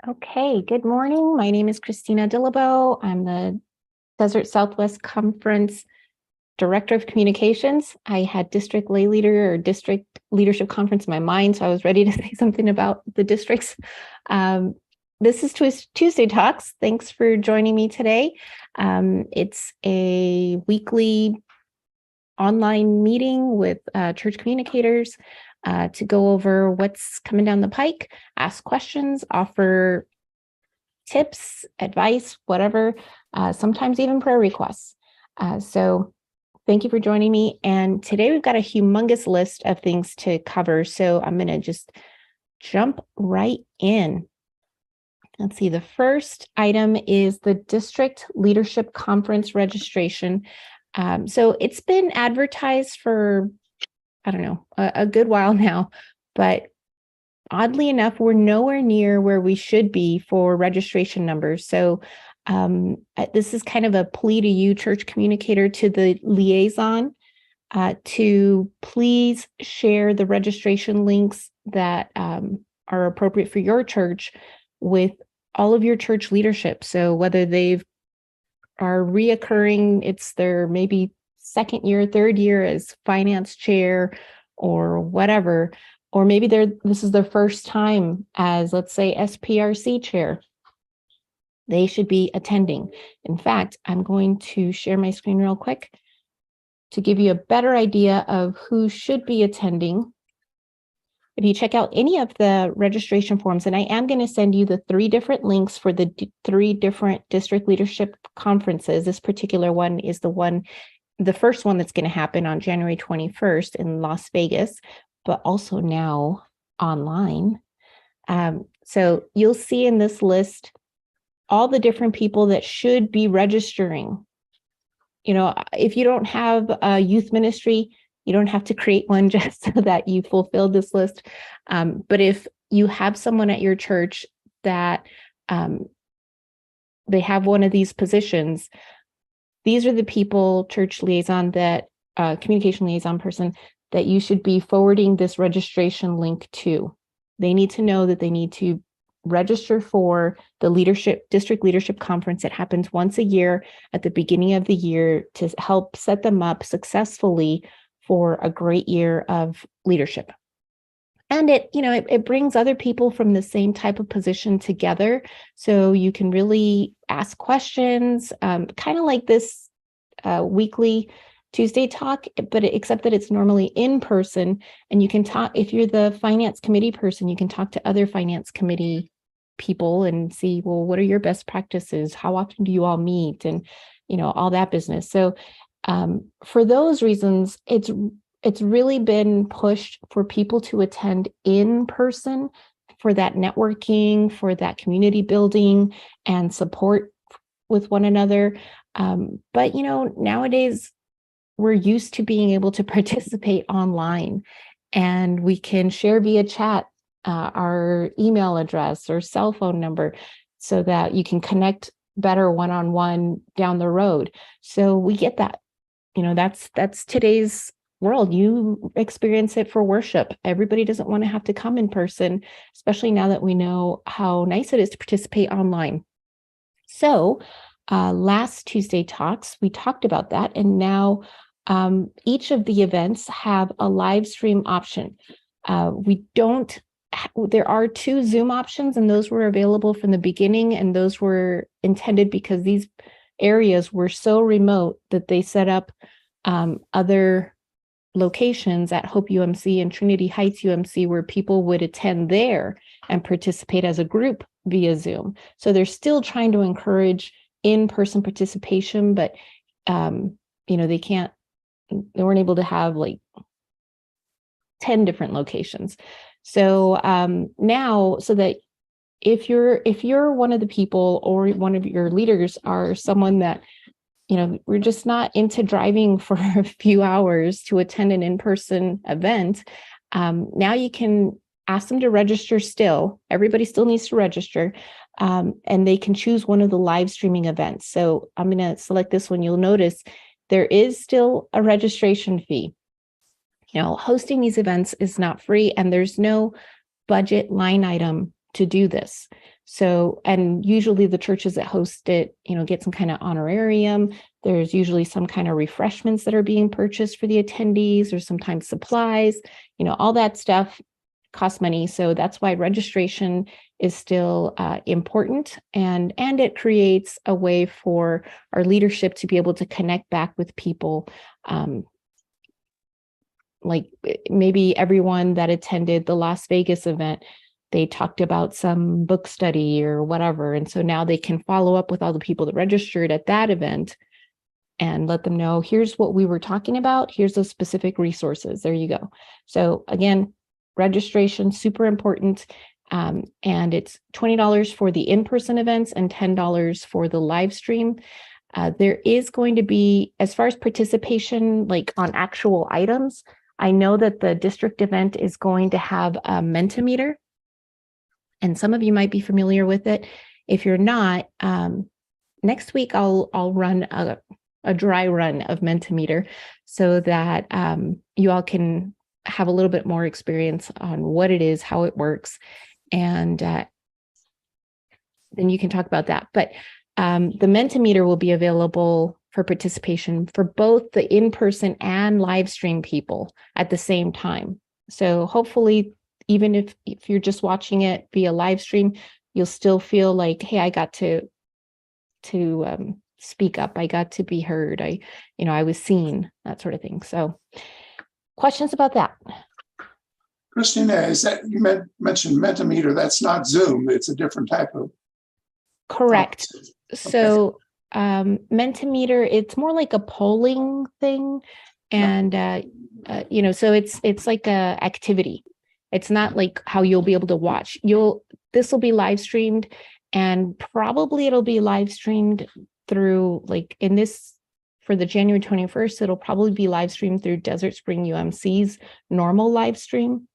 Okay, good morning. My name is Christina Dillabo. I'm the Desert Southwest Conference Director of Communications. I had district lay leader or district leadership conference in my mind, so I was ready to say something about the districts. This is Tuesday Talks. Thanks for joining me today. It's a weekly online meeting with church communicators to go over what's coming down the pike, ask questions, offer tips, advice, whatever, sometimes even prayer requests. So thank you for joining me. And today we've got a humongous list of things to cover. So I'm going to just jump right in. Let's see, the first item is the District Leadership Conference registration. So it's been advertised for, I don't know, a good while now, but oddly enough, we're nowhere near where we should be for registration numbers. So this is kind of a plea to you, church communicator, to the liaison, to please share the registration links that are appropriate for your church with all of your church leadership. So whether they are reoccurring, it's their maybe second year, third year as finance chair or whatever, or maybe this is their first time as, let's say, SPRC chair. They should be attending. In fact, I'm going to share my screen real quick to give you a better idea of who should be attending. If you check out any of the registration forms, and I am going to send you the 3 different links for the 3 different district leadership conferences. This particular one is the first one that's going to happen on January 21st in Las Vegas, but also now online. So you'll see in this list all the different people that should be registering. You know, if you don't have a youth ministry, you don't have to create one just so that you fulfill this list. But if you have someone at your church that they have one of these positions, these are the people, church liaison, that communication liaison person, that you should be forwarding this registration link to. They need to know that they need to register for the district leadership conference that happens once a year at the beginning of the year to help set them up successfully for a great year of leadership. And it brings other people from the same type of position together, so you can really ask questions, kind of like this weekly Tuesday talk, but except that it's normally in person, and you can talk. If you're the finance committee person, you can talk to other finance committee people and see, well, what are your best practices? How often do you all meet? And all that business. So for those reasons, it's really been pushed for people to attend in person for that networking, for that community building and support with one another. But nowadays we're used to being able to participate online, and we can share via chat our email address or cell phone number so that you can connect better one-on-one down the road. So we get that. That's today's world. You experience it for worship. Everybody doesn't want to have to come in person, especially now that we know how nice it is to participate online. So last Tuesday Talks, we talked about that, and now each of the events have a live stream option. There are 2 Zoom options, and those were available from the beginning, and those were intended because these areas were so remote that they set up other locations at Hope UMC and Trinity Heights UMC where people would attend there and participate as a group via Zoom. So they're still trying to encourage in-person participation, but they weren't able to have like 10 different locations. So now, so that if you're one of the people or one of your leaders are someone that, we're just not into driving for a few hours to attend an in-person event, now you can ask them to register still. Everybody still needs to register, and they can choose one of the live streaming events. So I'm going to select this one. You'll notice there is still a registration fee. Hosting these events is not free, and there's no budget line item to do this. So, and usually the churches that host it, get some kind of honorarium. There's usually some kind of refreshments that are being purchased for the attendees, or sometimes supplies, all that stuff costs money. So that's why registration is still important, and it creates a way for our leadership to be able to connect back with people. Like maybe everyone that attended the Las Vegas event, they talked about some book study or whatever. And so now they can follow up with all the people that registered at that event and let them know, here's what we were talking about. Here's those specific resources. There you go. So again, registration, super important. And it's $20 for the in-person events and $10 for the live stream. There is going to be, as far as participation, like on actual items, I know that the district event is going to have a Mentimeter, and some of you might be familiar with it. If you're not, next week I'll run a dry run of Mentimeter so that you all can have a little bit more experience on what it is, how it works, and then you can talk about that. But the Mentimeter will be available for participation for both the in-person and live stream people at the same time. So hopefully, even if you're just watching it via live stream, you'll still feel like, hey, I got to speak up. I got to be heard. I was seen, that sort of thing. So questions about that? Christina, is that you mentioned Mentimeter? That's not Zoom. It's a different type of. Correct. So Mentimeter, it's more like a polling thing. And, so it's like a activity. It's not like how you'll be able to watch. This will be live streamed, and probably it'll be live streamed through, like in this, for the January 21st, it'll probably be live streamed through Desert Spring UMC's normal live stream.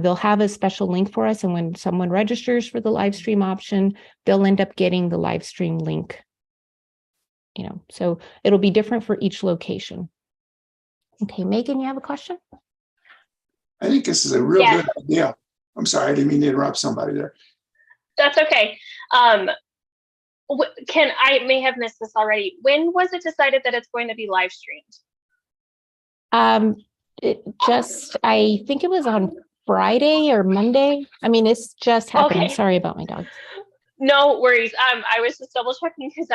They'll have a special link for us, and when someone registers for the live stream option, they'll end up getting the live stream link. So it'll be different for each location. Okay, Megan, you have a question? I think this is a real good idea. I'm sorry, I didn't mean to interrupt somebody there. That's okay. I may have missed this already. When was it decided that it's going to be live streamed? I think it was on Friday or Monday. I mean, it's just happening. Okay. Sorry about my dog. No worries. I was just double checking because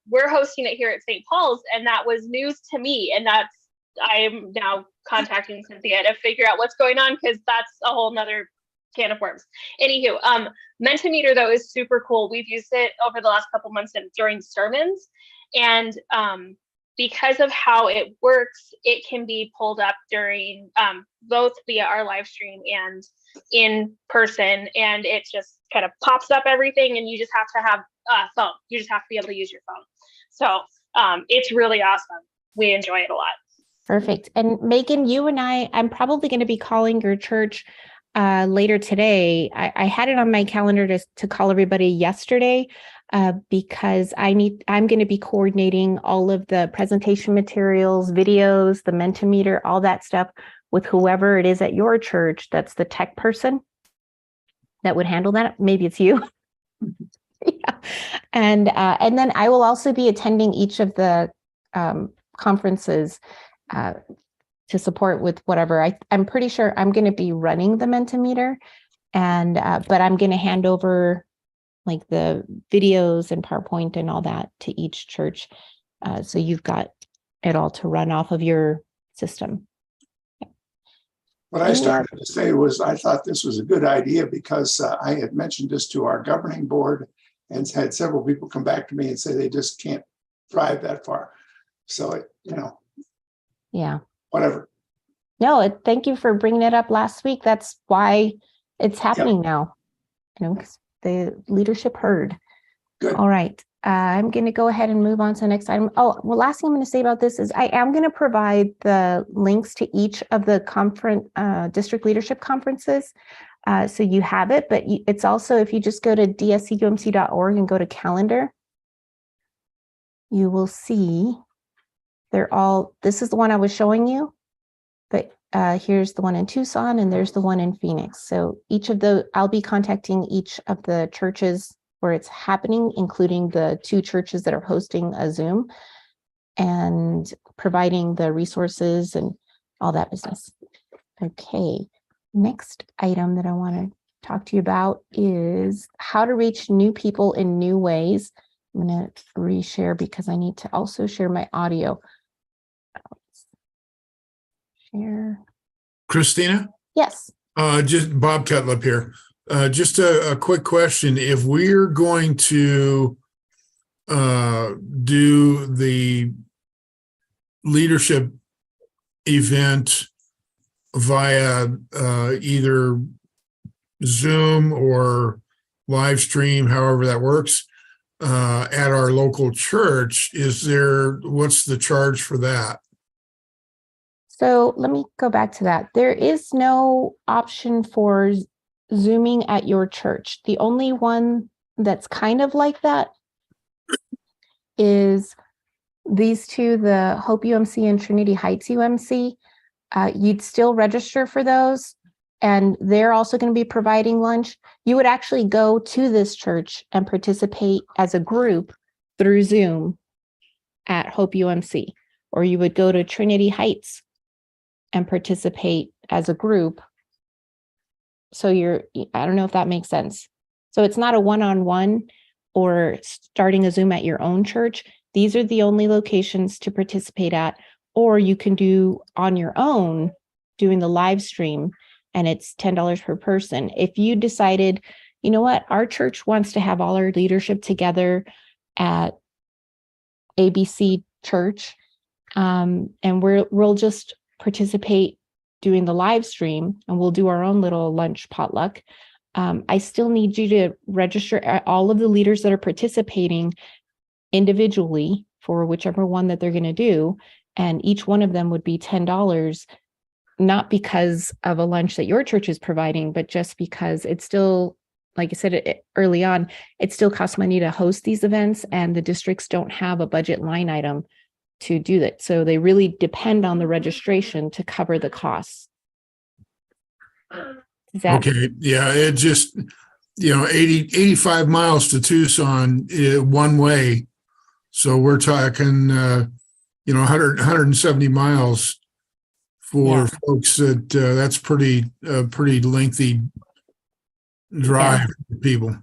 we're hosting it here at St. Paul's, and that was news to me. And I am now contacting Cynthia to figure out what's going on, because that's a whole nother can of worms. Anywho, Mentimeter though is super cool. We've used it over the last couple months during sermons, and because of how it works, it can be pulled up during both via our live stream and in person, and it just kind of pops up everything, and you just have to have a phone. You just have to be able to use your phone. So it's really awesome. We enjoy it a lot. Perfect. And Megan, you and I'm probably going to be calling your church later today. I had it on my calendar to call everybody yesterday because I'm going to be coordinating all of the presentation materials, videos, the Mentimeter, all that stuff with whoever it is at your church that's the tech person that would handle that. Maybe it's you. Yeah. And then I will also be attending each of the conferences to support with whatever. I'm pretty sure I'm going to be running the Mentimeter, and but I'm going to hand over like the videos and PowerPoint and all that to each church. So you've got it all to run off of your system. What I started to say was I thought this was a good idea because I had mentioned this to our governing board and had several people come back to me and say they just can't drive that far. So, yeah, whatever. No, thank you for bringing it up last week. That's why it's happening now. 'Cause the leadership heard. Good. All right. I'm going to go ahead and move on to the next item. Oh, well, last thing I'm going to say about this is I am going to provide the links to each of the district leadership conferences. So you have it, but it's also, if you just go to dscumc.org and go to calendar, you will see this is the one I was showing you, but here's the one in Tucson and there's the one in Phoenix. So I'll be contacting each of the churches where it's happening, including the 2 churches that are hosting a Zoom, and providing the resources and all that business. Okay, next item that I want to talk to you about is how to reach new people in new ways. I'm going to reshare because I need to also share my audio. Share. Christina? Yes. Just Bob Cutlip here. Just a quick question. If we're going to do the leadership event via either Zoom or live stream, however that works, at our local church, what's the charge for that? So let me go back to that. There is no option for Zooming at your church. The only one that's kind of like that is these 2, the Hope UMC and Trinity Heights UMC. You'd still register for those, and they're also going to be providing lunch. You would actually go to this church and participate as a group through Zoom at Hope UMC, or you would go to Trinity Heights and participate as a group. So I don't know if that makes sense. So it's not a one-on-one or starting a Zoom at your own church. These are the only locations to participate at, or you can do on your own doing the live stream, and it's $10 per person. If you decided, you know what, our church wants to have all our leadership together at ABC Church, and we'll just participate doing the live stream, and we'll do our own little lunch potluck. I still need you to register all of the leaders that are participating individually for whichever one that they're going to do. And each one of them would be $10, not because of a lunch that your church is providing, but just because it's still, like I said early on, it still costs money to host these events, and the districts don't have a budget line item to do that. So they really depend on the registration to cover the costs. Okay. Yeah. It just, 85 miles to Tucson one way. So we're talking, 170 miles for folks that's pretty lengthy drive for people.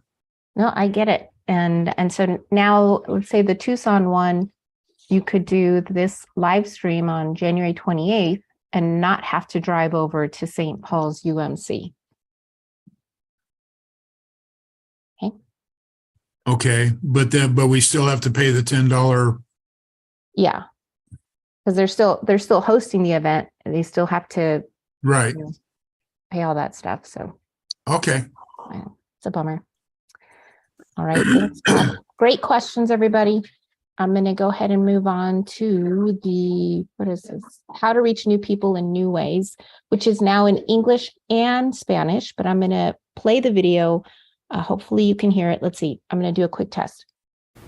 No, I get it. And so now let's say the Tucson one, you could do this live stream on January 28th and not have to drive over to St. Paul's UMC. Okay, but we still have to pay the $10. Yeah, because they're still hosting the event, and they still have to pay all that stuff. So okay, it's a bummer. All right, thanks, Bob. Great questions, everybody. I'm going to go ahead and move on to what is this? How to reach new people in new ways, which is now in English and Spanish, but I'm going to play the video. Hopefully you can hear it. Let's see. I'm going to do a quick test.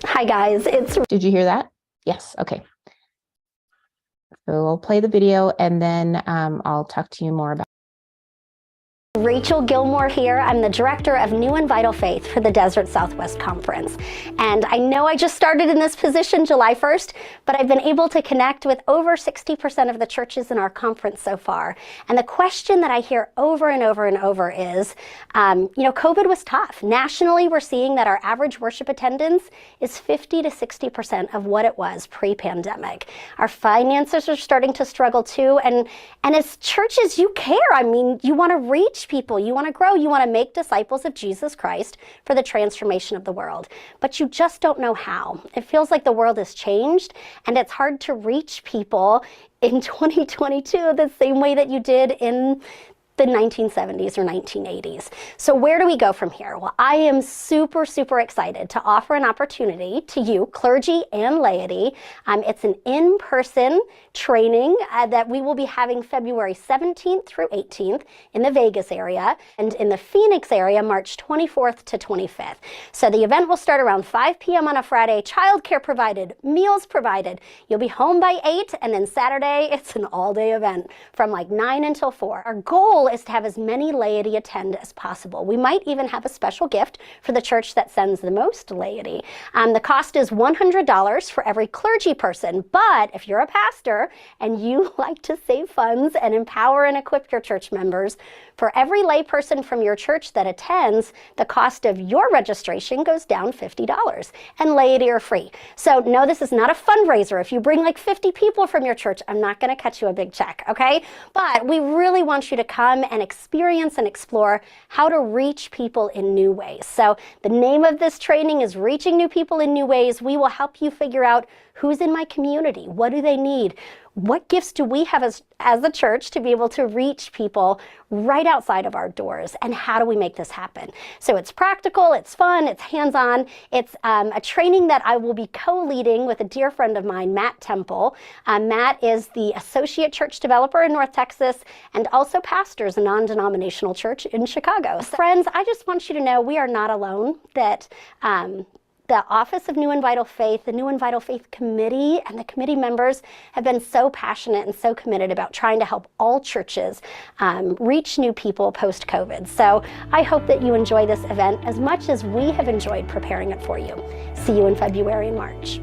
Hi, guys. Did you hear that? Yes. Okay. So I'll play the video, and then I'll talk to you more about. Rachel Gilmore here. I'm the Director of New and Vital Faith for the Desert Southwest Conference. And I know I just started in this position July 1st, but I've been able to connect with over 60% of the churches in our conference so far. And the question that I hear over and over and over is, COVID was tough. Nationally, we're seeing that our average worship attendance is 50 to 60% of what it was pre-pandemic. Our finances are starting to struggle too. And as churches, you care. I mean, you want to reach people, you want to grow, you want to make disciples of Jesus Christ for the transformation of the world, but you just don't know how. It feels like the world has changed, and it's hard to reach people in 2022 the same way that you did in the 1970s or 1980s. So where do we go from here? Well, I am super, super excited to offer an opportunity to you, clergy and laity. It's an in-person training that we will be having February 17th through 18th in the Vegas area, and in the Phoenix area, March 24th to 25th. So the event will start around 5 p.m. on a Friday, childcare provided, meals provided. You'll be home by 8, and then Saturday, it's an all-day event from like 9 until 4. Our goal is to have as many laity attend as possible. We might even have a special gift for the church that sends the most laity. The cost is $100 for every clergy person, but if you're a pastor and you like to save funds and empower and equip your church members, for every lay person from your church that attends, the cost of your registration goes down $50, and laity are free. So no, this is not a fundraiser. If you bring like 50 people from your church, I'm not going to cut you a big check, okay? But we really want you to come and experience and explore how to reach people in new ways. So the name of this training is Reaching New People in New Ways. We will help you figure out who's in my community, what do they need, what gifts do we have as a church to be able to reach people right outside of our doors, and how do we make this happen? So it's practical, it's fun, it's hands-on. It's a training that I will be co-leading with a dear friend of mine, Matt Temple. Matt is the associate church developer in North Texas and also pastors a non-denominational church in Chicago. So friends, I just want you to know we are not alone, that the Office of New and Vital Faith, the New and Vital Faith Committee, and the committee members have been so passionate and so committed about trying to help all churches reach new people post-COVID. So I hope that you enjoy this event as much as we have enjoyed preparing it for you. See you in February and March.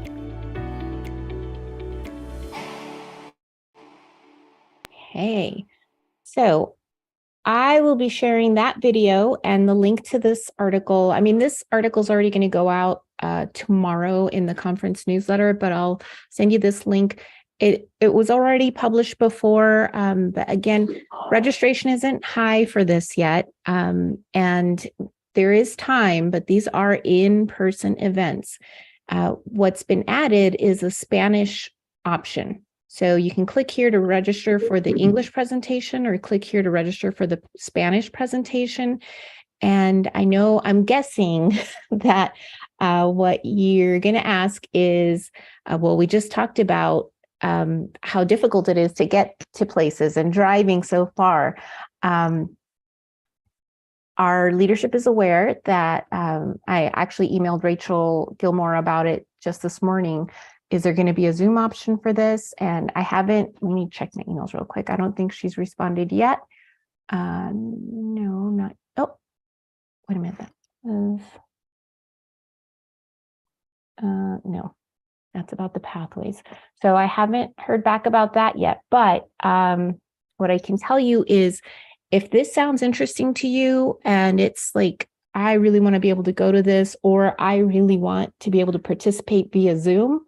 Hey, so I will be sharing that video and the link to this article. I mean, this article is already going to go out tomorrow in the conference newsletter, but I'll send you this link. It was already published before, but again, registration isn't high for this yet, and there is time, but these are in-person events. What's been added is a Spanish option. So you can click here to register for the English presentation, or click here to register for the Spanish presentation. And I'm guessing that what you're going to ask is, well, we just talked about how difficult it is to get to places and driving so far. Our leadership is aware that I actually emailed Rachel Gilmore about it just this morning. Is there going to be a Zoom option for this? And I haven't, let me check my emails real quick. I don't think she's responded yet. No, not, oh, wait a minute. No, that's about the pathways. So I haven't heard back about that yet, but what I can tell you is if this sounds interesting to you and it's like, I really want to be able to go to this, or I really want to be able to participate via Zoom,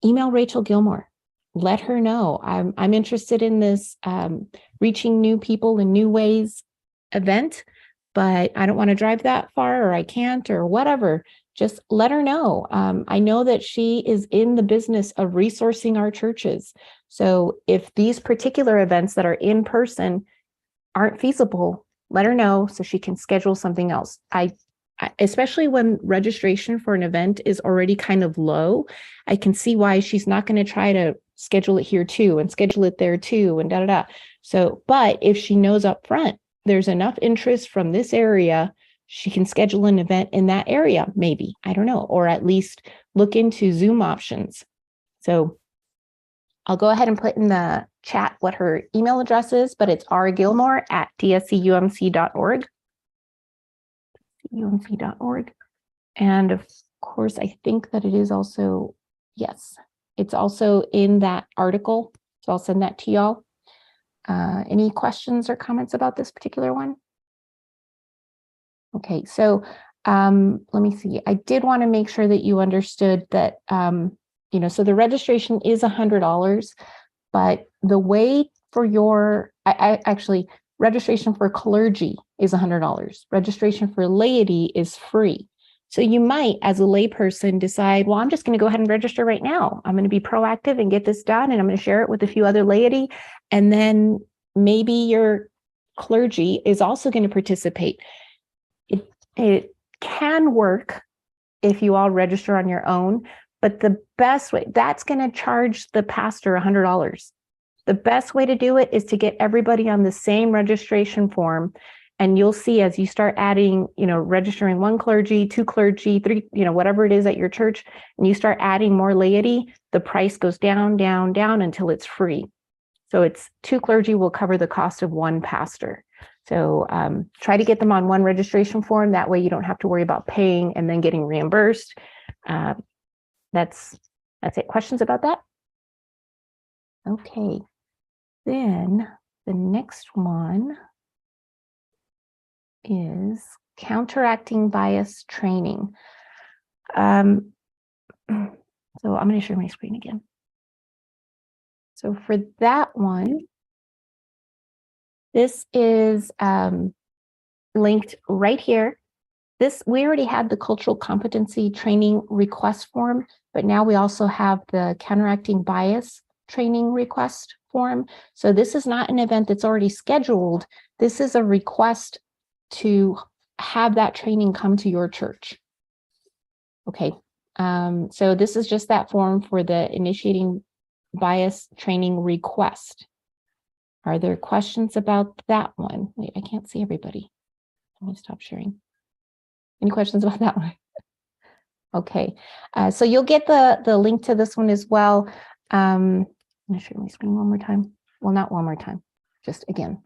email Rachel Gilmore. Let her know I'm interested in this reaching new people in new ways event, but I don't want to drive that far, or I can't, or whatever. Just let her know. I know that she is in the business of resourcing our churches. So if these particular events that are in person aren't feasible, let her know so she can schedule something else. Especially when registration for an event is already kind of low, I can see why she's not going to try to schedule it here too and schedule it there too and da-da-da. So, but if she knows up front, there's enough interest from this area, she can schedule an event in that area, maybe, I don't know, or at least look into Zoom options. So I'll go ahead and put in the chat what her email address is, but it's rgilmore@dscumc.org. umc.org. And of course, I think that it is also, yes, it's also in that article. So I'll send that to y'all. Any questions or comments about this particular one? Okay, so let me see. I did want to make sure that you understood that, so the registration is $100, but the way for actually, registration for clergy is $100. Registration for laity is free. So you might, as a layperson, decide, well, I'm just going to go ahead and register right now. I'm going to be proactive and get this done, and I'm going to share it with a few other laity. And then maybe your clergy is also going to participate. It can work if you all register on your own, but the best way, that's going to charge the pastor $100. The best way to do it is to get everybody on the same registration form. And you'll see as you start adding, registering one clergy, two clergy, three, whatever it is at your church, and you start adding more laity, the price goes down, down, down until it's free. So it's 2 clergy will cover the cost of 1 pastor. So try to get them on one registration form. That way you don't have to worry about paying and then getting reimbursed. That's it. Questions about that? Okay. Then the next one is counteracting bias training. So I'm going to share my screen again. So for that one, this is linked right here. We already had the cultural competency training request form, but now we also have the counteracting bias training request form. So this is not an event that's already scheduled. This is a request to have that training come to your church. Okay, so this is just that form for the initiating bias training request. Are there questions about that one? Wait, I can't see everybody. Let me stop sharing. Any questions about that one? Okay, so you'll get the link to this one as well. I'm going to share my screen one more time. Well, not one more time, just again.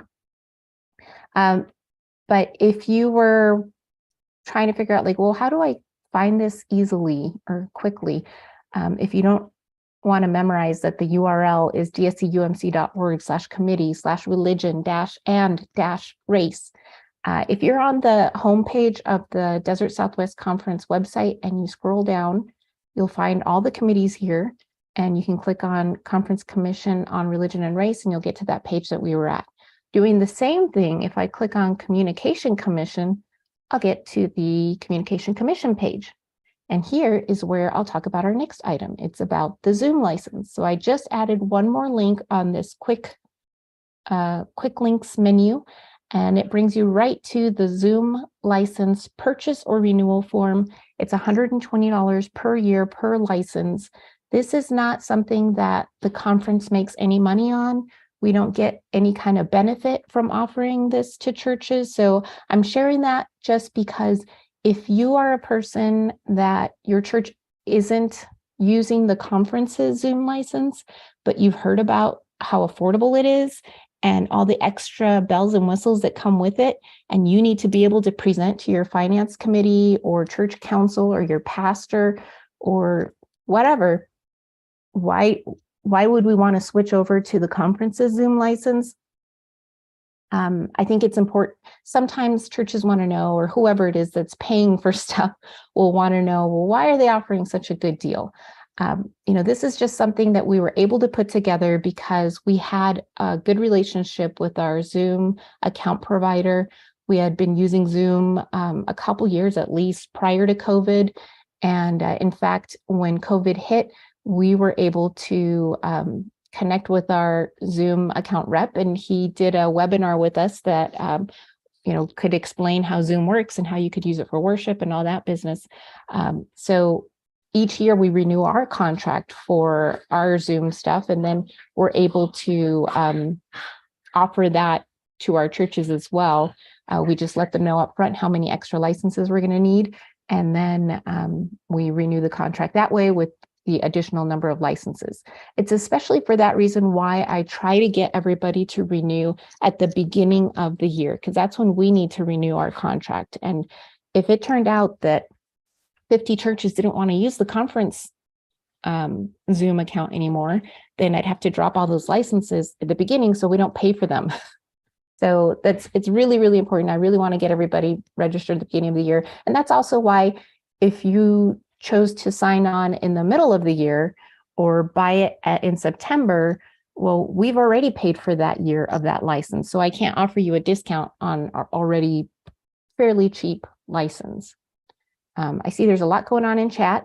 But if you were trying to figure out like, well, how do I find this easily or quickly? If you don't want to memorize that, the URL is dscumc.org/committee/religion-and-race. If you're on the homepage of the Desert Southwest Conference website and you scroll down, you'll find all the committees here, and you can click on Conference Commission on Religion and Race, and you'll get to that page that we were at. Doing the same thing, if I click on Communication Commission, I'll get to the Communication Commission page. And here is where I'll talk about our next item. It's about the Zoom license. So I just added one more link on this quick links menu, and it brings you right to the Zoom license purchase or renewal form. It's $120 per year per license. This is not something that the conference makes any money on. We don't get any kind of benefit from offering this to churches. So I'm sharing that just because if you are a person that your church isn't using the conference's Zoom license, but you've heard about how affordable it is and all the extra bells and whistles that come with it, and you need to be able to present to your finance committee or church council or your pastor or whatever, why would we want to switch over to the conference's Zoom license? I think it's important. Sometimes churches want to know, or whoever it is that's paying for stuff will want to know, well, why are they offering such a good deal? This is just something that we were able to put together because we had a good relationship with our Zoom account provider. We had been using Zoom a couple years at least prior to COVID. And in fact, when COVID hit, we were able to connect with our Zoom account rep, and he did a webinar with us that could explain how Zoom works and how you could use it for worship and all that business. So each year we renew our contract for our Zoom stuff, and then we're able to offer that to our churches as well. We just let them know up front how many extra licenses we're going to need, and then we renew the contract that way with the additional number of licenses. It's especially for that reason why I try to get everybody to renew at the beginning of the year, because that's when we need to renew our contract. And if it turned out that 50 churches didn't want to use the conference Zoom account anymore, then I'd have to drop all those licenses at the beginning so we don't pay for them. So it's really, really important. I really want to get everybody registered at the beginning of the year. And that's also why if you chose to sign on in the middle of the year or buy it in September, well, we've already paid for that year of that license. So I can't offer you a discount on our already fairly cheap license. I see there's a lot going on in chat,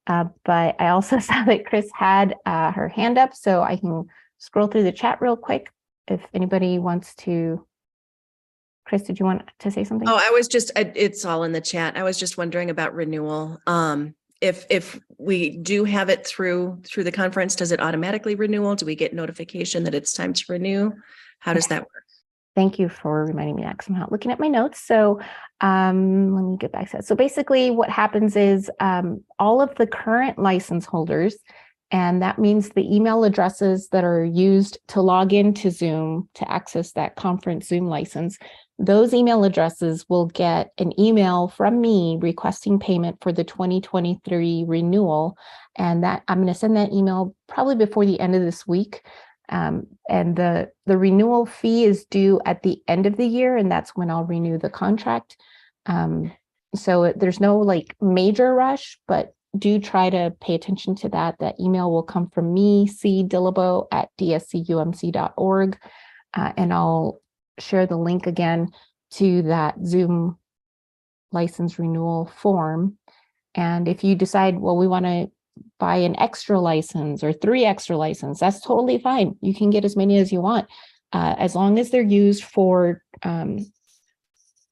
but I also saw that Chris had her hand up, so I can scroll through the chat real quick if anybody wants to. Chris, did you want to say something? Oh, it's all in the chat. I was just wondering about renewal. If we do have it through the conference, does it automatically renewal? Do we get notification that it's time to renew? How does that work? Thank you for reminding me that, because I'm not looking at my notes. So let me get back to that. So basically what happens is all of the current license holders, And that means the email addresses that are used to log into Zoom to access that conference Zoom license, those email addresses will get an email from me requesting payment for the 2023 renewal. And that I'm going to send that email probably before the end of this week. And the renewal fee is due at the end of the year, and that's when I'll renew the contract. So there's no like major rush, but do try to pay attention to that. That email will come from me, c.dillabo@dscumc.org, and I'll share the link again to that Zoom license renewal form. And if you decide, well, we want to buy an extra license or 3 extra licenses, that's totally fine. You can get as many as you want, as long as they're used for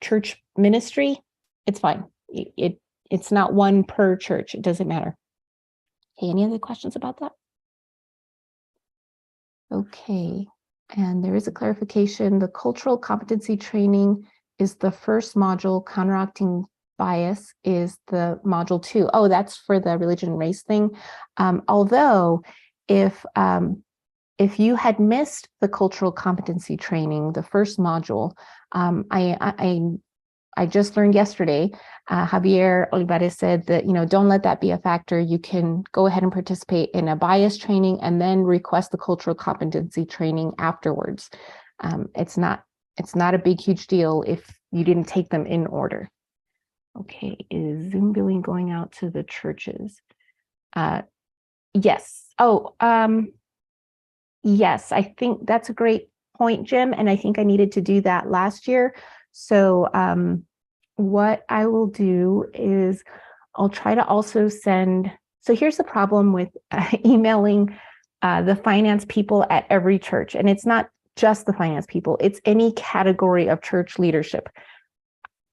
church ministry. It's fine. It's not one per church. It doesn't matter. Okay, any other questions about that? Okay, and there is a clarification. The cultural competency training is the first module. Counteracting bias is the module 2. Oh, that's for the religion and race thing. Although if you had missed the cultural competency training, the first module, I just learned yesterday, Javier Olivares said that, don't let that be a factor. You can go ahead and participate in a bias training and then request the cultural competency training afterwards. It's not a big, huge deal if you didn't take them in order. Okay, is Zoom billing going out to the churches? Yes. Yes, I think that's a great point, Jim. And I think I needed to do that last year. So what I will do is I'll try to also send, so here's the problem with emailing the finance people at every church. And it's not just the finance people, it's any category of church leadership.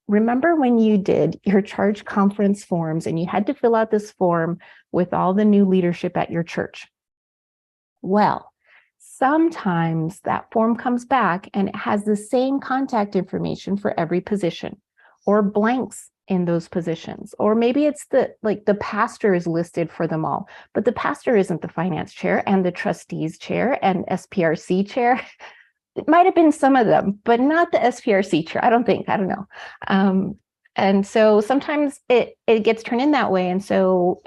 Remember when you did your church conference forms and you had to fill out this form with all the new leadership at your church? Well, sometimes that form comes back and it has the same contact information for every position, or blanks in those positions. Or maybe it's the pastor is listed for them all, but the pastor isn't the finance chair and the trustees chair and SPRC chair. It might have been some of them, but not the SPRC chair. I don't know. And so sometimes it gets turned in that way. And so,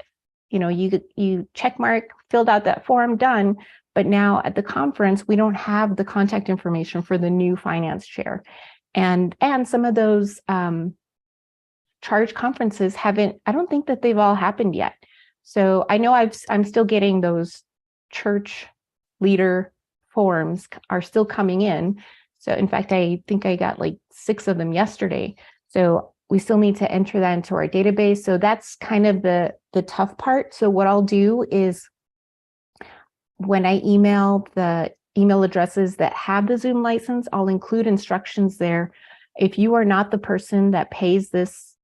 you check mark, filled out that form, done. But now at the conference, we don't have the contact information for the new finance chair. And some of those charge conferences I don't think that they've all happened yet. So I know I'm still getting those church leader forms are still coming in. So in fact, I think I got like 6 of them yesterday. So we still need to enter that into our database. So that's kind of the tough part. So what I'll do is when I email the email addresses that have the Zoom license, I'll include instructions there. If you are not the person that pays this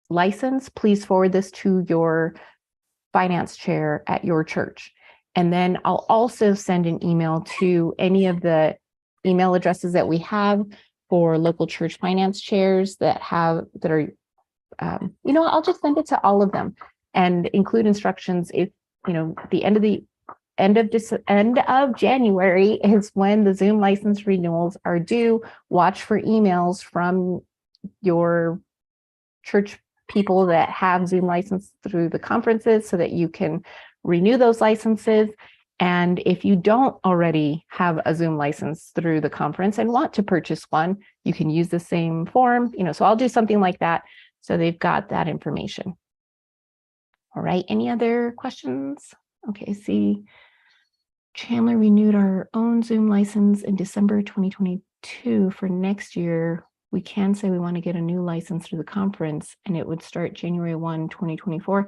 license, please forward this to your finance chair at your church. And then I'll also send an email to any of the email addresses that we have for local church finance chairs that are, I'll just send it to all of them and include instructions. If, the end of January is when the Zoom license renewals are due. Watch for emails from your church people that have Zoom license through the conferences so that you can renew those licenses. And if you don't already have a Zoom license through the conference and want to purchase one, you can use the same form, so I'll do something like that. So they've got that information. All right, any other questions? Okay, see, Chandler renewed our own Zoom license in December 2022. For next year, we can say we want to get a new license through the conference and it would start January 1, 2024.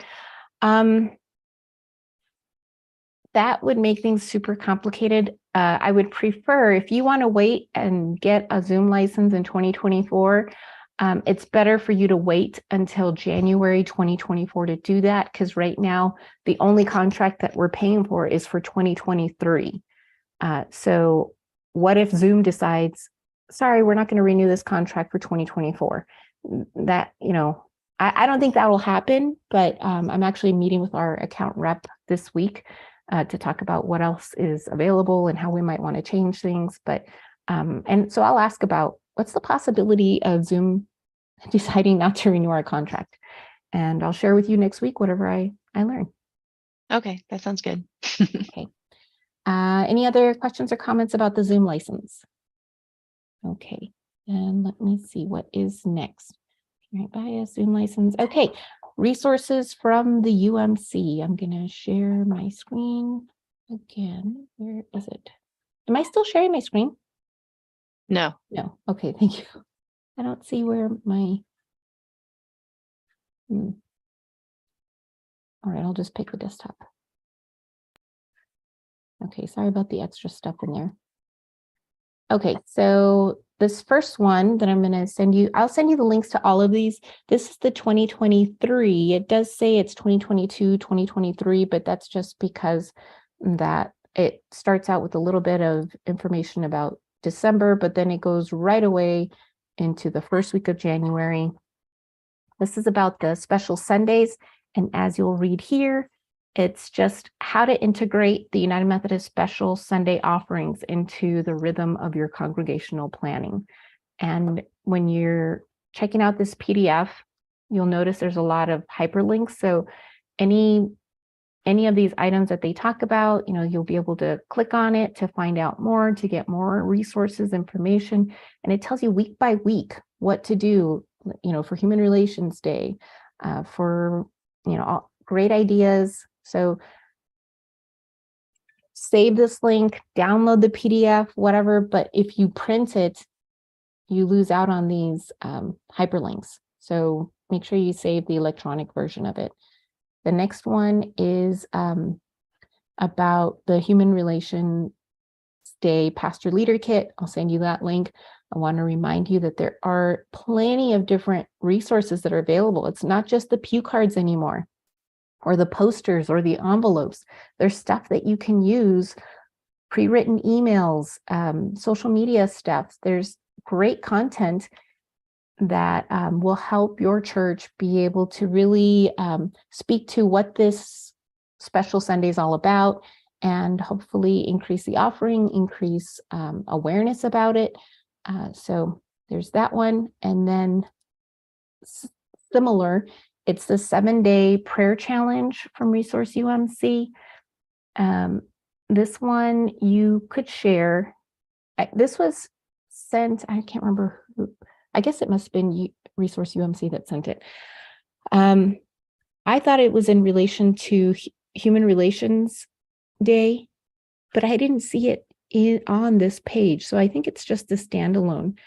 That would make things super complicated. I would prefer, if you want to wait and get a Zoom license in 2024, it's better for you to wait until January 2024 to do that, because right now, the only contract that we're paying for is for 2023. So what if Zoom decides, sorry, we're not going to renew this contract for 2024? That, I don't think that will happen, but I'm actually meeting with our account rep this week to talk about what else is available and how we might want to change things. But and so I'll ask about what's the possibility of Zoom deciding not to renew our contract, and I'll share with you next week whatever I learn. Okay, that sounds good. Okay. Any other questions or comments about the Zoom license? Okay, and let me see what is next. Right, bias, Zoom license. Okay, resources from the UMC. I'm gonna share my screen again. Where is it? Am I still sharing my screen? No. No. Okay, thank you. I don't see where my. All right, I'll just pick the desktop. Okay, sorry about the extra stuff in there. Okay, so this first one that I'm going to send you, I'll send you the links to all of these. This is the 2023. It does say it's 2022, 2023, but that's just because that it starts out with a little bit of information about December, but then it goes right away into the first week of January. This is about the special Sundays. And as you'll read here, it's just how to integrate the United Methodist Special Sunday offerings into the rhythm of your congregational planning. And when you're checking out this PDF, you'll notice there's a lot of hyperlinks. So any of these items that they talk about, you'll be able to click on it to find out more, to get more resources, information. And it tells you week by week what to do, for Human Relations Day, for, all great ideas. So save this link, download the PDF, whatever, but if you print it, you lose out on these hyperlinks. So make sure you save the electronic version of it. The next one is about the Human Relations Day Pastor Leader Kit. I'll send you that link. I want to remind you that there are plenty of different resources that are available. It's not just the pew cards anymore, or the posters or the envelopes. There's stuff that you can use, pre-written emails, social media stuff. There's great content that will help your church be able to really speak to what this special Sunday is all about, and hopefully increase the offering, increase awareness about it. So there's that one. And then similar, it's the 7-day prayer challenge from Resource UMC. This one you could share. This was sent, I can't remember who, I guess it must have been Resource UMC that sent it. I thought it was in relation to Human Relations Day, but I didn't see it on this page. So I think it's just a standalone.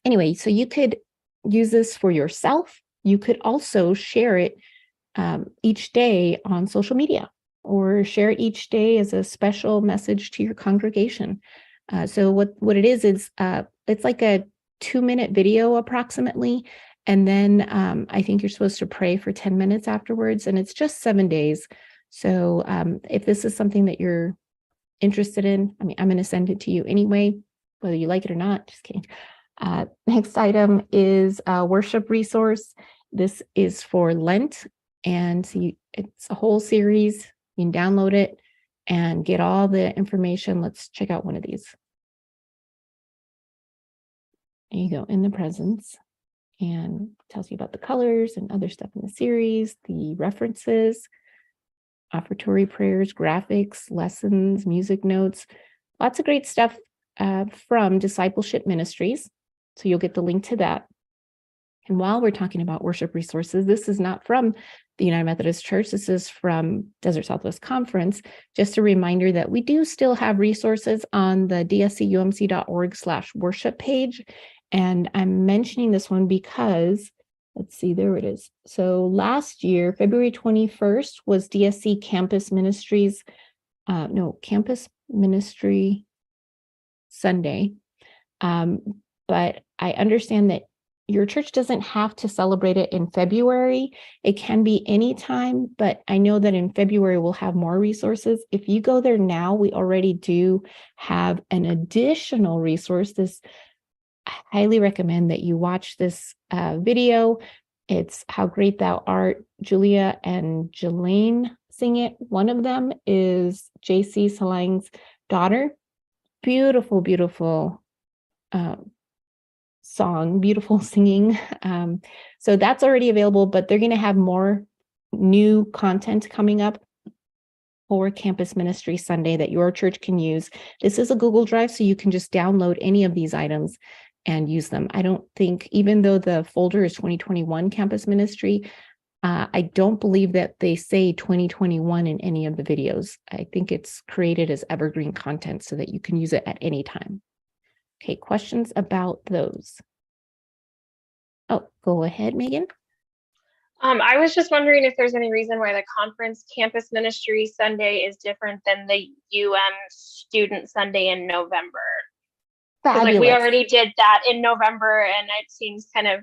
Anyway, so you could use this for yourself. You could also share it each day on social media, or share it each day as a special message to your congregation. So what it is it's like a 2-minute video approximately. And then I think you're supposed to pray for 10 minutes afterwards, and it's just 7 days. So if this is something that you're interested in, I'm going to send it to you anyway, whether you like it or not, just kidding. Next item is a worship resource. This is for Lent, and so it's a whole series. You can download it and get all the information. Let's check out one of these. There you go, in the presence, and tells you about the colors and other stuff in the series, the references, offertory prayers, graphics, lessons, music notes, lots of great stuff from Discipleship Ministries. So you'll get the link to that. And while we're talking about worship resources, this is not from the United Methodist Church. This is from Desert Southwest Conference. Just a reminder that we do still have resources on the dscumc.org/worship page. And I'm mentioning this one because, let's see, there it is. So last year, February 21st was DSC Campus Ministries, Campus Ministry Sunday. But I understand that your church doesn't have to celebrate it in February. It can be anytime, but I know that in February we'll have more resources. If you go there now, we already do have an additional resource, this I highly recommend that you watch this video. It's How Great Thou Art. Julia and Jelaine sing it. One of them is J.C. Salang's daughter. Beautiful, beautiful song, beautiful singing. So that's already available, but they're going to have more new content coming up for Campus Ministry Sunday that your church can use. This is a Google Drive, so you can just download any of these items and use them. I don't think, even though the folder is 2021 Campus Ministry, I don't believe that they say 2021 in any of the videos. I think it's created as evergreen content so that you can use it at any time. Okay, questions about those? Oh, go ahead, Megan. I was just wondering if there's any reason why the conference Campus Ministry Sunday is different than the Student Sunday in November. Fabulous. Like we already did that in November, and it seems kind of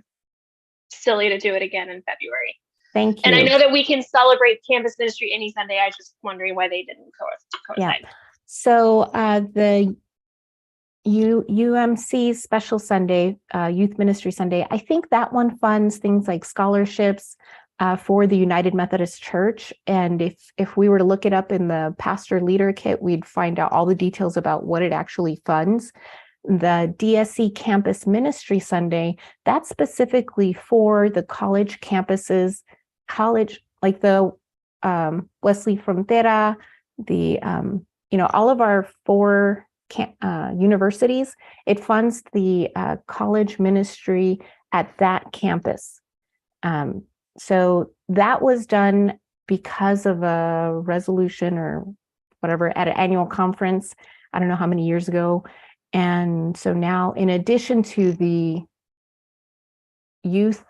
silly to do it again in February. Thank you. And I know that we can celebrate Campus Ministry any Sunday. I was just wondering why they didn't coincide. Yeah. So the UMC Special Sunday, Youth Ministry Sunday, I think that one funds things like scholarships for the United Methodist Church. And if we were to look it up in the Pastor Leader Kit, we'd find out all the details about what it actually funds. The DSC Campus Ministry Sunday, that's specifically for the college campuses, like the Wesley Frontera, the, all of our 4 universities. It funds the college ministry at that campus. So that was done because of a resolution or whatever at an annual conference. I don't know how many years ago. And so now, in addition to the youth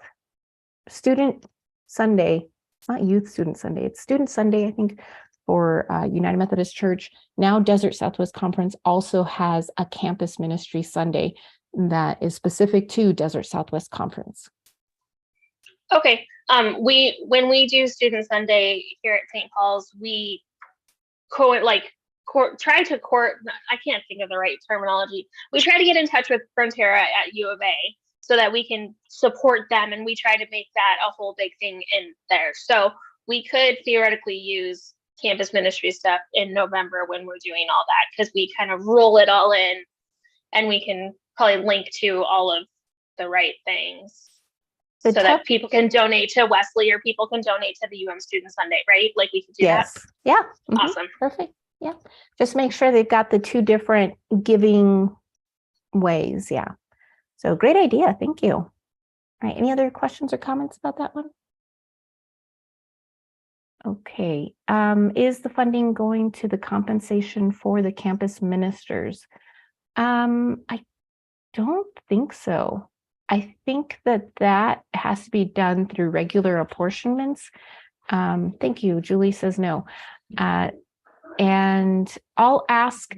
student Sunday, it's not youth student Sunday, it's student Sunday, I think, for United Methodist Church. Now Desert Southwest Conference also has a campus ministry Sunday that is specific to Desert Southwest Conference. Okay. When we do Student Sunday here at St. Paul's, we try to court, I can't think of the right terminology. We try to get in touch with Frontera at U of A so that we can support them, and we try to make that a whole big thing in there. So we could theoretically use campus ministry stuff in November when we're doing all that, because we kind of roll it all in, and we can probably link to all of the right things so that people can donate to Wesley, or people can donate to the UM Student Sunday, right? Like we can do that. Yeah. Awesome. Perfect. Yeah. Just make sure they've got the 2 different giving ways. Yeah. So great idea. Thank you. All right. Any other questions or comments about that one? Okay. Is the funding going to the compensation for the campus ministers? I don't think so. I think that has to be done through regular apportionments. Thank you. Julie says no. And I'll ask,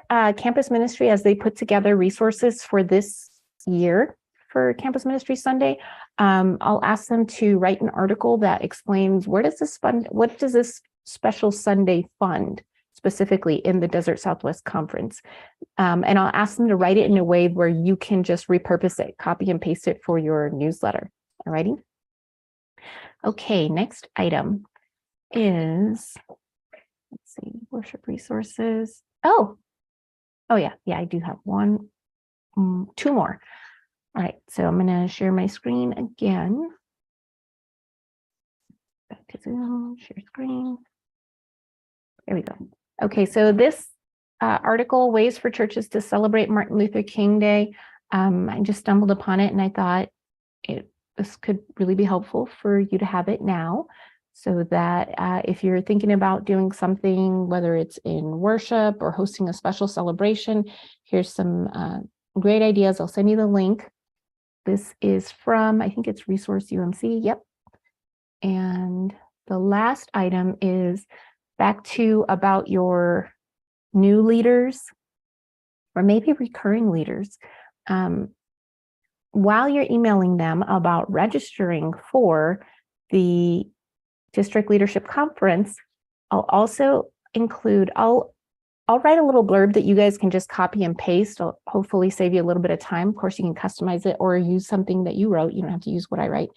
Campus Ministry, as they put together resources for this year for Campus Ministry Sunday, I'll ask them to write an article that explains what does this special Sunday fund specifically in the Desert Southwest Conference. And I'll ask them to write it in a way where you can just repurpose it, copy and paste it for your newsletter. All righty. Okay, next item is, let's see, worship resources. Oh yeah, I do have 2 more. All right, so I'm going to share my screen again. Back to Zoom, share screen. There we go. Okay, so this article, Ways for Churches to Celebrate Martin Luther King Day, I just stumbled upon it and I thought this could really be helpful for you to have it now, so that if you're thinking about doing something, whether it's in worship or hosting a special celebration, here's some great ideas. I'll send you the link. This is from, I think it's Resource UMC. Yep. And the last item is back to about your new leaders or maybe recurring leaders. While you're emailing them about registering for the District Leadership Conference, I'll also include, I'll I'll write a little blurb that you guys can just copy and paste. I'll hopefully save you a little bit of time. Of course, you can customize it or use something that you wrote. You don't have to use what I write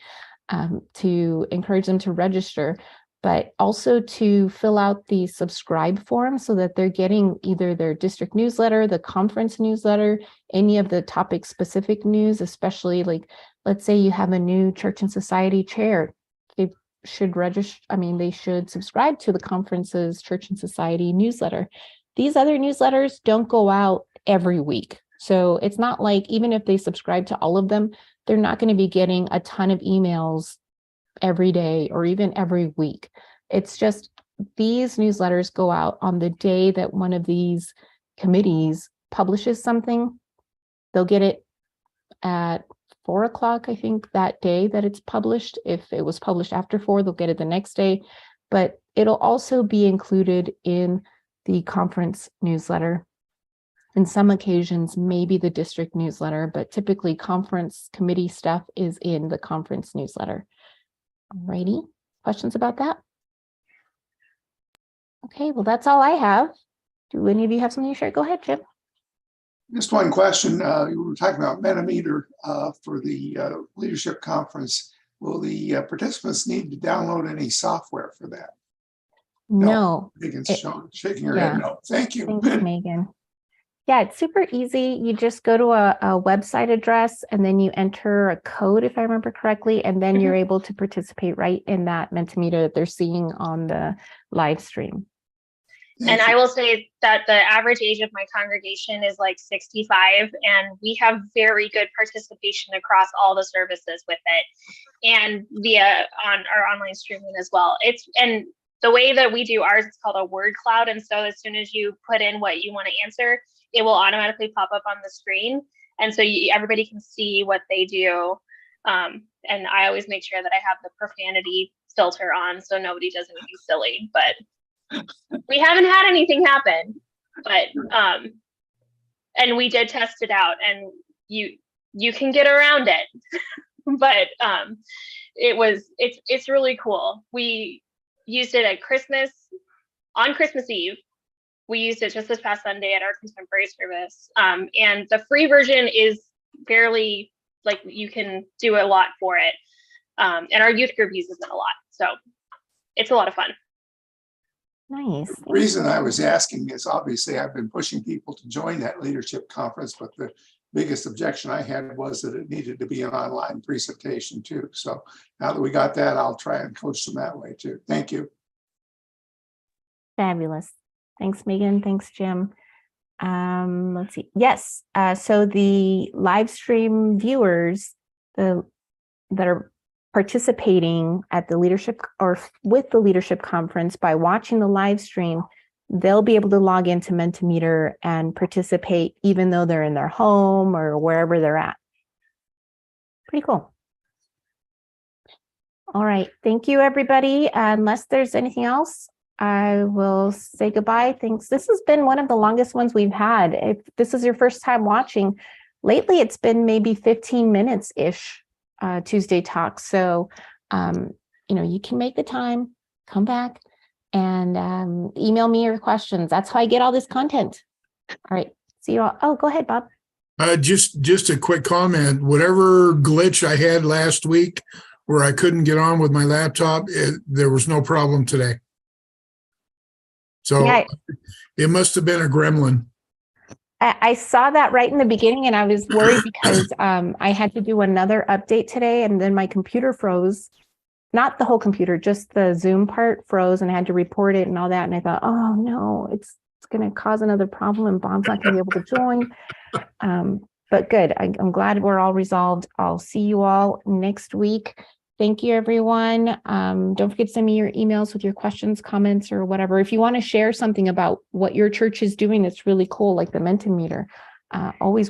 to encourage them to register, but also to fill out the subscribe form so that they're getting either their district newsletter, the conference newsletter, any of the topic specific news, especially like, let's say you have a new church and society chair. They should register. I mean, they should subscribe to the conference's church and society newsletter. These other newsletters don't go out every week. So it's not like, even if they subscribe to all of them, they're not going to be getting a ton of emails every day or even every week. It's just these newsletters go out on the day that one of these committees publishes something. They'll get it at 4 o'clock, I think, that day that it's published. If it was published after 4, they'll get it the next day. But it'll also be included in the conference newsletter. In some occasions, maybe the district newsletter, but typically conference committee stuff is in the conference newsletter. Alrighty, questions about that? Okay, well, that's all I have. Do any of you have something to share? Go ahead, Jim. Just one question. You were talking about Mentimeter for the leadership conference. Will the participants need to download any software for that? No. Megan's shaking her head no. Thank you. Thanks, Megan. Yeah, it's super easy. You just go to a website address and then you enter a code, if I remember correctly, and then you're able to participate right in that Mentimeter that they're seeing on the live stream. And I will say that the average age of my congregation is like 65, and we have very good participation across all the services with it, and via on our online streaming as well. And the way that we do ours, it's called a word cloud. And so as soon as you put in what you want to answer, it will automatically pop up on the screen. And so everybody can see what they do. And I always make sure that I have the profanity filter on so nobody does anything silly, but we haven't had anything happen. But and we did test it out, and you can get around it. But it's really cool. We used it at Christmas, on Christmas Eve. We used it just this past Sunday at our contemporary service. And the free version is fairly, like, you can do a lot for it. And our youth group uses it a lot. So it's a lot of fun. Nice. The reason I was asking is obviously I've been pushing people to join that leadership conference, but the biggest objection I had was that it needed to be an online presentation too. So now that we got that, I'll try and coach them that way too. Thank you. Fabulous. Thanks, Megan. Thanks, Jim. Let's see. Yes. So the live stream viewers that are participating at the leadership or with the leadership conference by watching the live stream, they'll be able to log into Mentimeter and participate even though they're in their home or wherever they're at. Pretty cool. All right. Thank you, everybody. Unless there's anything else, I will say goodbye. Thanks. This has been one of the longest ones we've had. If this is your first time watching, lately it's been maybe 15 minutes-ish Tuesday talks. So, you can make the time, come back and email me your questions. That's how I get all this content. All right. See you all. Oh, go ahead, Bob. Just a quick comment. Whatever glitch I had last week where I couldn't get on with my laptop, there was no problem today. So yeah, it must have been a gremlin. I saw that right in the beginning and I was worried because I had to do another update today and then my computer froze. Not the whole computer, just the Zoom part froze and I had to report it and all that. And I thought, oh no, it's going to cause another problem and Bob's not going to be able to join. But good. I'm glad we're all resolved. I'll see you all next week. Thank you, everyone. Don't forget to send me your emails with your questions, comments, or whatever. If you want to share something about what your church is doing that's really cool, like the Mentimeter, always